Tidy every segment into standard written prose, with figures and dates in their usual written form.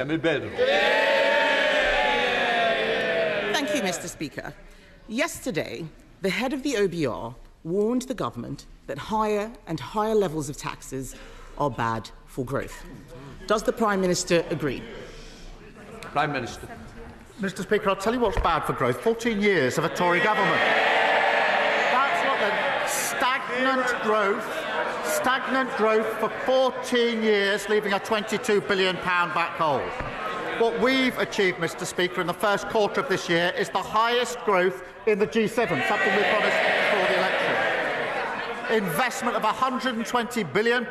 Kemi Badenoch. Thank you, Mr. Speaker. Yesterday, the head of the OBR warned the government that higher and higher levels of taxes are bad for growth. Does the Prime Minister agree? Prime Minister. Mr. Speaker, I'll tell you what's bad for growth. 14 years of a Tory government. That's what stagnant growth for 14 years, leaving a £22 billion black hole. What we've achieved, Mr. Speaker, in the first quarter of this year is the highest growth in the G7, something we promised before the election. Investment of £120 billion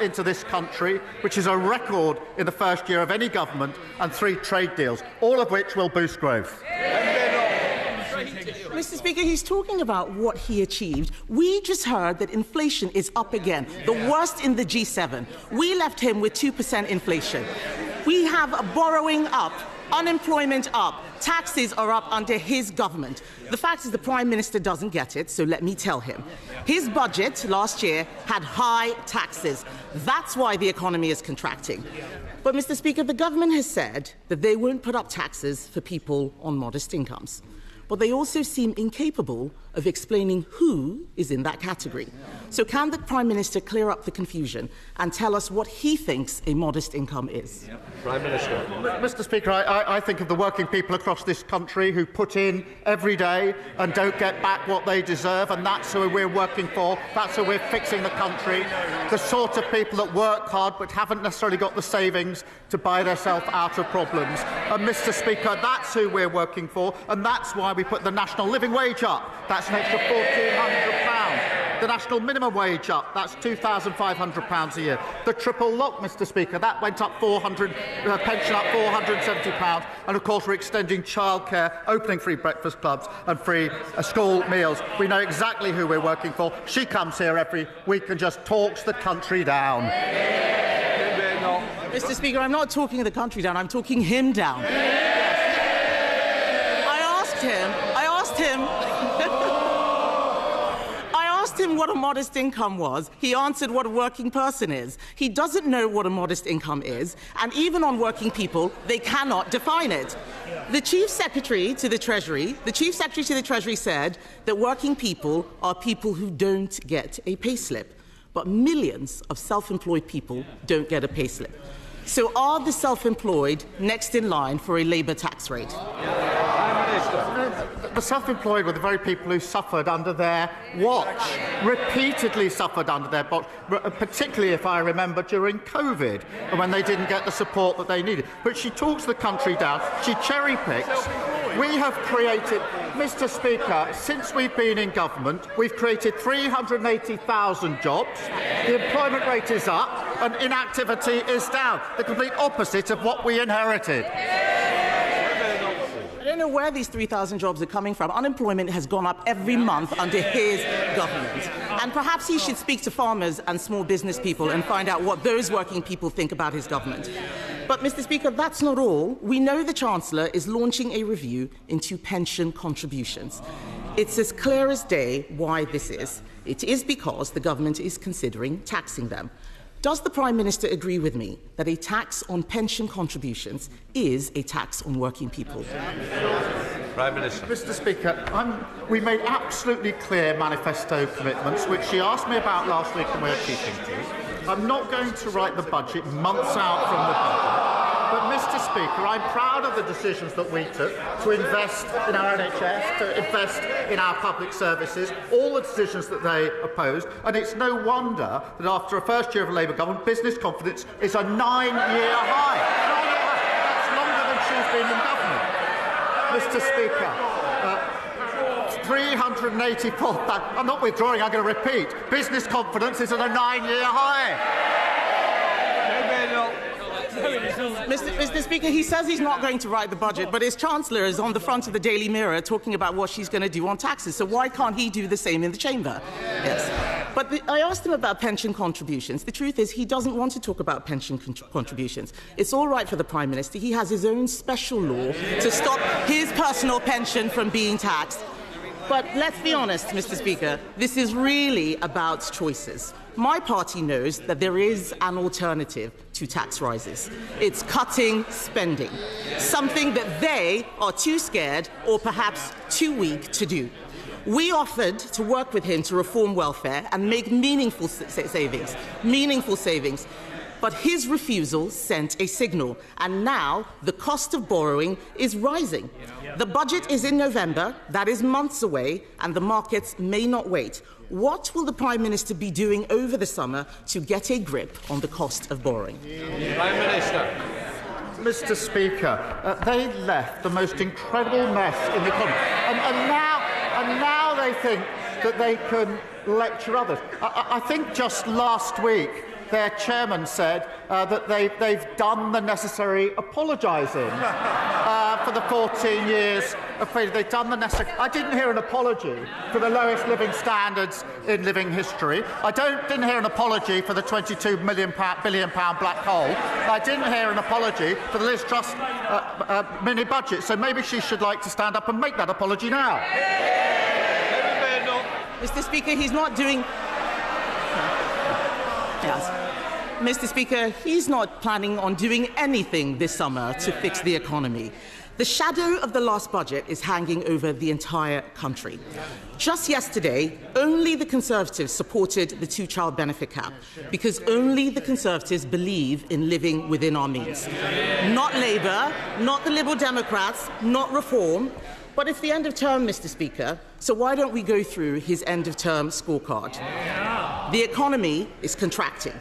into this country, which is a record in the first year of any government, and 3 trade deals, all of which will boost growth. Mr. Speaker, he's talking about what he achieved. We just heard that inflation is up again, the worst in the G7. We left him with 2% inflation. We have a borrowing up, unemployment up, taxes are up under his government. The fact is the Prime Minister doesn't get it, so let me tell him. His budget last year had high taxes. That's why the economy is contracting. But, Mr. Speaker, the government has said that they won't put up taxes for people on modest incomes. But they also seem incapable of explaining who is in that category. So can the Prime Minister clear up the confusion and tell us what he thinks a modest income is? Prime Minister. Mr. Speaker, I think of the working people across this country who put in every day and don't get back what they deserve, and that's who we're working for. That's who we're fixing the country. The sort of people that work hard but haven't necessarily got the savings to buy themselves out of problems. And, Mr. Speaker, that's who we're working for, and that's why we put the national living wage up. That's an extra £1,400. The national minimum wage up. That's £2,500 a year. The triple lock, Mr. Speaker, that went up pension up £470. And, of course, we're extending childcare, opening free breakfast clubs and free school meals. We know exactly who we're working for. She comes here every week and just talks the country down. Mr. Speaker, I'm not talking the country down. I'm talking him down. I asked him what a modest income was. He answered what a working person is. He doesn't know what a modest income is, and even on working people, they cannot define it. The Chief Secretary to the Treasury said that working people are people who don't get a payslip, but millions of self-employed people don't get a payslip. So are the self-employed next in line for a Labour tax rate? The self-employed were the very people who suffered under their watch, repeatedly suffered under their watch, particularly, if I remember, during COVID, when they didn't get the support that they needed. But she talks the country down, she cherry-picks. We have created, Mr. Speaker, since we've been in government, we've created 380,000 jobs, the employment rate is up, and inactivity is down, the complete opposite of what we inherited. I don't know where these 3,000 jobs are coming from. Unemployment has gone up every month under his government. And perhaps he should speak to farmers and small business people and find out what those working people think about his government. But, Mr. Speaker, that's not all. We know the Chancellor is launching a review into pension contributions. It's as clear as day why this is. It is because the government is considering taxing them. Does the Prime Minister agree with me that a tax on pension contributions is a tax on working people? Prime Minister. Mr. Speaker, we made absolutely clear manifesto commitments, which she asked me about last week and we're keeping to. I'm not going to write the budget months out from the budget. But, Mr. Speaker, I'm proud of the decisions that we took to invest in our NHS, to invest in our public services, all the decisions that they opposed. And it's no wonder that after a first year of a Labour government, business confidence is a 9-year high. 9-year high. That's longer than she's been in government. Mr. Speaker, 384,000. I'm not withdrawing, I'm going to repeat. Business confidence is at a 9-year high. Mr. Speaker, he says he's not going to write the budget, but his Chancellor is on the front of the Daily Mirror talking about what she's going to do on taxes. So why can't he do the same in the chamber? Yes. But I asked him about pension contributions. The truth is he doesn't want to talk about pension contributions. It's all right for the Prime Minister. He has his own special law to stop his personal pension from being taxed. But let's be honest, Mr. Speaker, this is really about choices. My party knows that there is an alternative to tax rises. It's cutting spending, something that they are too scared or perhaps too weak to do. We offered to work with him to reform welfare and make meaningful savings. But his refusal sent a signal, and now the cost of borrowing is rising. The budget is in November, that is months away, and the markets may not wait. What will the Prime Minister be doing over the summer to get a grip on the cost of borrowing? Prime Minister. Mr. Speaker, they left the most incredible mess in the economy, and now they think that they can lecture others. I think just last week their chairman said that they've done the necessary apologising for the 14 years of failure. They've done the necessary. I didn't hear an apology for the lowest living standards in living history. I didn't hear an apology for the £22 billion black hole. I didn't hear an apology for the Liz Truss mini budget. So maybe she should like to stand up and make that apology now. Mr. Speaker, he's not doing... Yes. Mr. Speaker, he's not planning on doing anything this summer to fix the economy. The shadow of the last budget is hanging over the entire country. Just yesterday, only the Conservatives supported the two-child benefit cap because only the Conservatives believe in living within our means. Not Labour, not the Liberal Democrats, not Reform. But it's the end of term, Mr. Speaker, so why don't we go through his end-of-term scorecard? The economy is contracting.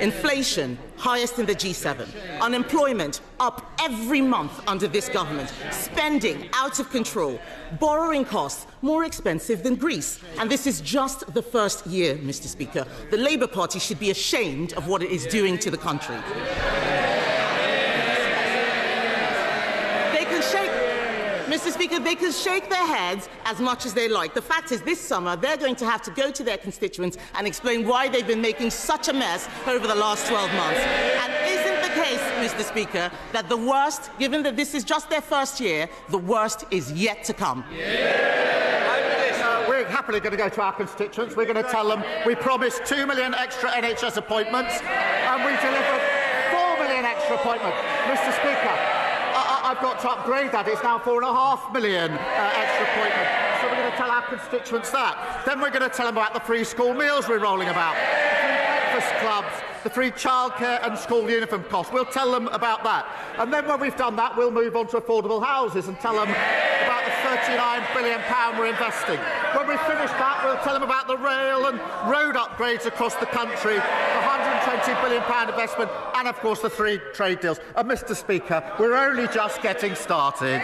Inflation, highest in the G7. Unemployment, up every month under this government. Spending, out of control. Borrowing costs, more expensive than Greece. And this is just the first year, Mr. Speaker. The Labour Party should be ashamed of what it is doing to the country. Mr. Speaker, they can shake their heads as much as they like. The fact is, this summer, they're going to have to go to their constituents and explain why they've been making such a mess over the last 12 months. And isn't the case, Mr. Speaker, that the worst, given that this is just their first year, the worst is yet to come? We're happily going to go to our constituents. We're going to tell them we promised 2 million extra NHS appointments and we delivered 4 million extra appointments. Mr. Speaker, I've got to upgrade that. It's now 4.5 million extra appointments. So we're going to tell our constituents that. Then we're going to tell them about the free school meals we're rolling about, the free breakfast clubs, the free childcare and school uniform costs. We'll tell them about that. And then when we've done that, we'll move on to affordable houses and tell them about the £39 billion we're investing. When we finish that, we'll tell them about the rail and road upgrades across the country, the £120 billion investment, and, of course, the 3 trade deals. And, Mr. Speaker, we're only just getting started.